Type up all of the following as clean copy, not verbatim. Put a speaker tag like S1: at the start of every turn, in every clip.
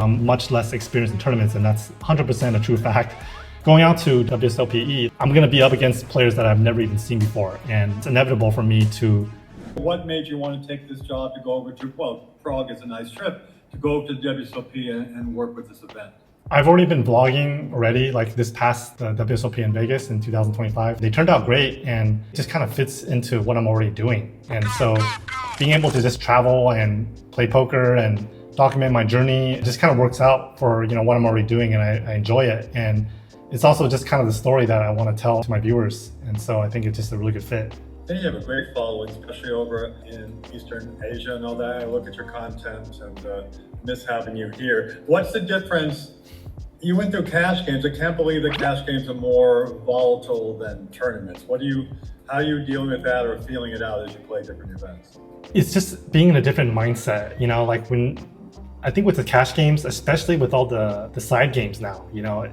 S1: I'm much less experienced in tournaments, and that's 100% a true fact. Going out to WSOPE, I'm going to be up against players that I've never even seen before, and it's inevitable for me to.
S2: What made you want to take this job to go over to, Prague is a nice trip, to go over to WSOP and work with this event?
S1: I've already been vlogging already, like this past WSOP in Vegas in 2025. They turned out great, and it just kind of fits into what I'm already doing. And so being able to just travel and play poker and document my journey, it just kind of works out for what I'm already doing, and I enjoy it. And it's also just kind of the story that I want to tell to my viewers. And so I think it's just a really good fit.
S2: I think you have a great following, especially over in Eastern Asia and all that. I look at your content and miss having you here. What's the difference? You went through cash games. I can't believe that cash games are more volatile than tournaments. How are you dealing with that or feeling it out as you play different events?
S1: It's just being in a different mindset, I think with the cash games, especially with all the side games now,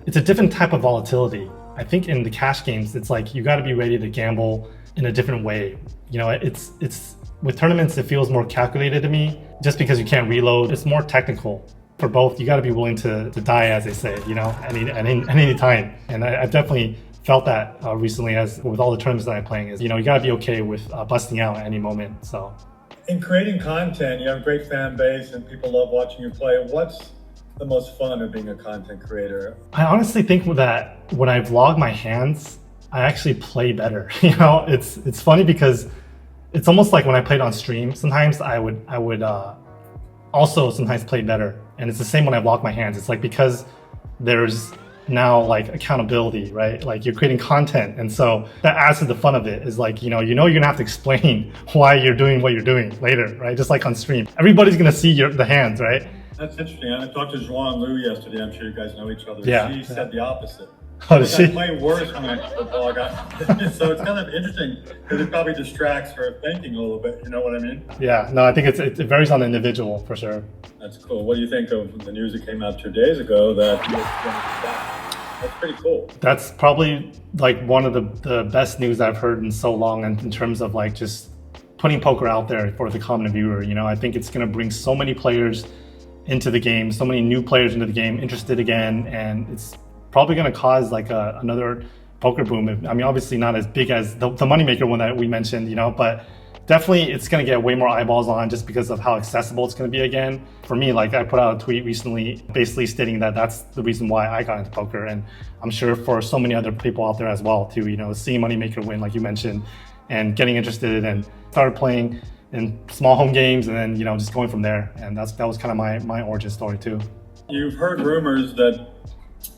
S1: it's a different type of volatility. I think in the cash games, it's like you got to be ready to gamble in a different way. It's with tournaments, it feels more calculated to me just because you can't reload. It's more technical. For both, you got to be willing to die, as they say, at any time. And I've definitely felt that recently, as with all the tournaments that I'm playing, is you got to be okay with busting out at any moment. So,
S2: in creating content, you have a great fan base and people love watching you play. What's the most fun of being a content creator?
S1: I honestly think that when I vlog my hands, I actually play better. It's funny because it's almost like when I played on stream. Sometimes I would also sometimes play better. And it's the same when I vlog my hands. It's like because there's now like accountability, right? Like you're creating content. And so that adds to the fun of it is like, you're gonna have to explain why you're doing what you're doing later, right? Just like on stream. Everybody's gonna see the hands, right?
S2: That's interesting. I talked to Joanne Liu yesterday. I'm sure you guys know each other.
S1: Yeah.
S2: She said the opposite.
S1: Oh, does she?
S2: I play worse when I vlog. So it's kind of interesting because it probably distracts her thinking a little bit. You know what I mean?
S1: Yeah. No, I think it varies on the individual for sure.
S2: That's cool. What do you think of the news that came out 2 days ago that you're going to be back? That's pretty cool.
S1: That's probably like one of the best news I've heard in so long, and in terms of like just putting poker out there for the common viewer. I think it's going to bring so many players into the game, so many new players into the game, interested again, and it's probably going to cause like another poker boom. I mean, obviously not as big as the moneymaker one that we mentioned, but definitely it's going to get way more eyeballs on just because of how accessible it's going to be again. For me, like I put out a tweet recently basically stating that that's the reason why I got into poker. And I'm sure for so many other people out there as well too, seeing moneymaker win, like you mentioned, and getting interested and started playing in small home games and then, just going from there. And that was kind of my origin story too.
S2: You've heard rumors that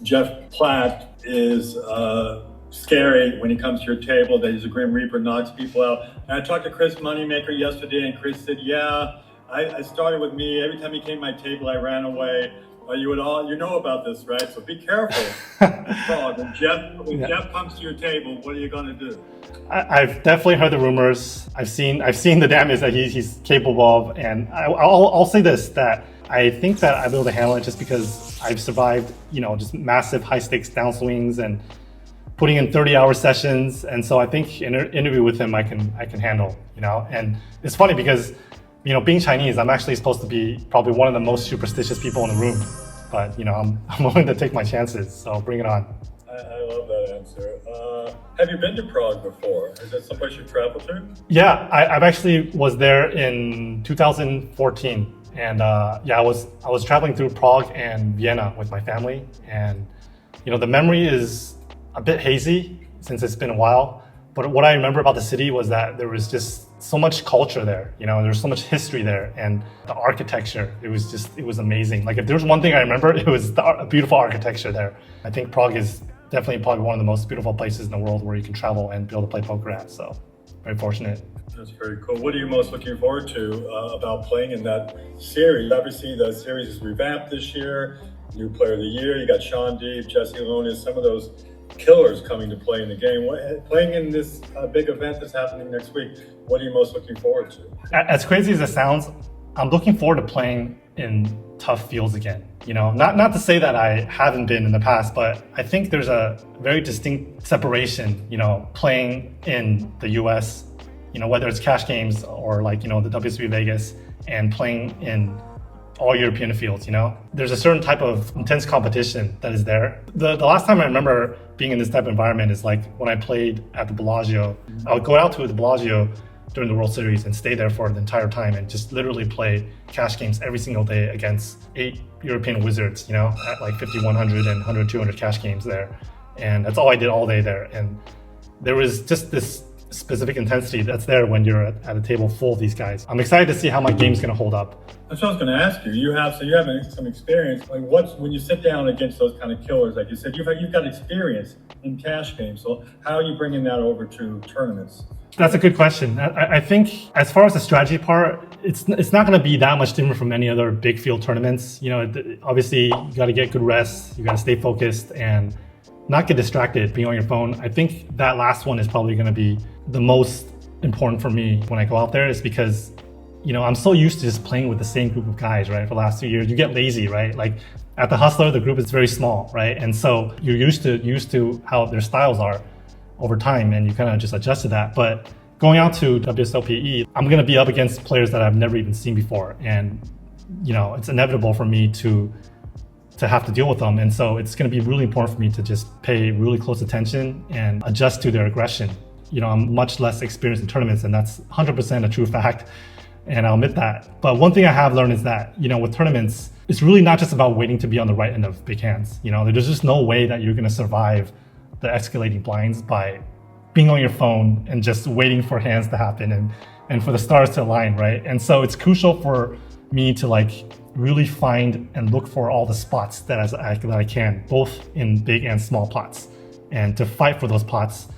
S2: Jeff Platt is scary when he comes to your table, that he's a Grim Reaper, knocks people out. And I talked to Chris Moneymaker yesterday, and Chris said, yeah, I started with me. Every time he came to my table, I ran away. You know about this, right? So be careful. When Jeff comes to your table, what are you going to do?
S1: I've definitely heard the rumors. I've seen the damage that he's capable of. And I'll say this, that I think that I'll be able to handle it just because I've survived, just massive high stakes downswings and putting in 30-hour sessions. And so I think in an interview with him, I can handle, and it's funny because, being Chinese, I'm actually supposed to be probably one of the most superstitious people in the room, but I'm willing to take my chances. So bring it on.
S2: I love that answer. Have you been to Prague before? Is that someplace you've traveled to?
S1: Yeah, I've actually was there in 2014. And I was traveling through Prague and Vienna with my family, and the memory is a bit hazy since it's been a while. But what I remember about the city was that there was just so much culture there. There's so much history there, and the architecture. It was amazing. Like if there's one thing I remember, it was the beautiful architecture there. I think Prague is definitely probably one of the most beautiful places in the world where you can travel and be able to play poker at. So very fortunate.
S2: That's very cool. What are you most looking forward to about playing in that series? Obviously, the series is revamped this year. New Player of the Year. You got Sean Deeb, Jesse Lunis, some of those killers coming to play in the game. Playing in this big event that's happening next week, what are you most looking forward to?
S1: As crazy as it sounds, I'm looking forward to playing in tough fields again. Not to say that I haven't been in the past, but I think there's a very distinct separation, playing in the US, whether it's cash games or like, the WSOP Vegas, and playing in all European fields, you know? There's a certain type of intense competition that is there. The last time I remember being in this type of environment is like when I played at the Bellagio. I would go out to the Bellagio during the World Series and stay there for the entire time and just literally play cash games every single day against 8 European wizards, you know, at like 50, 100 and 100, 200 cash games there. And that's all I did all day there. And there was just this specific intensity that's there when you're at a table full of these guys. I'm excited to see how my game's going to hold up.
S2: That's what I was going to ask you. You have some experience. Like, when you sit down against those kind of killers, like you said, you've got experience in cash games. So how are you bringing that over to tournaments?
S1: That's a good question. I think as far as the strategy part, it's not going to be that much different from any other big field tournaments. You know, obviously you got to get good rest, you got to stay focused and not get distracted being on your phone. I think that last one is probably going to be the most important for me when I go out there, is because, you know, I'm so used to just playing with the same group of guys, right? For the last 2 years, you get lazy, right? Like at the Hustler, the group is very small, right? And so you're used to how their styles are over time, and you kind of just adjust to that. But going out to WSOPE, I'm going to be up against players that I've never even seen before. And, you know, it's inevitable for me to have to deal with them. And so it's going to be really important for me to just pay really close attention and adjust to their aggression. You know, I'm much less experienced in tournaments, and that's 100% a true fact. And I'll admit that. But one thing I have learned is that, you know, with tournaments, it's really not just about waiting to be on the right end of big hands. You know, there's just no way that you're going to survive the escalating blinds by being on your phone and just waiting for hands to happen and for the stars to align, right? And so it's crucial for me to like really find and look for all the spots that I can, both in big and small pots, and to fight for those pots,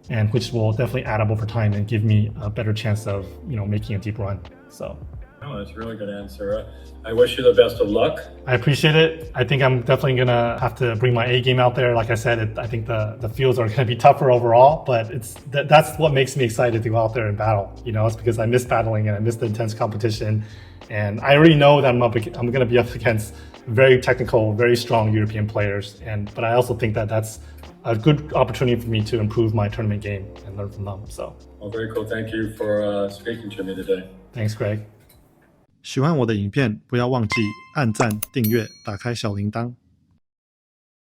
S1: and which will definitely add up over time and give me a better chance of, you know, making a deep run. So.
S2: Oh, that's a really good answer. I wish you the best of luck.
S1: I appreciate it. I think I'm definitely going to have to bring my A game out there. Like I said, I think the fields are going to be tougher overall, but that's what makes me excited to go out there and battle. You know, it's because I miss battling and I miss the intense competition. And I already know that I'm going to be up against very technical, very strong European players. But I also think that that's a good opportunity for me to improve my tournament game and learn from them. So.
S2: Well, very cool. Thank you for speaking to me today.
S1: Thanks, Craig.
S3: 喜欢我的影片，不要忘记按赞、订阅、打开小铃铛。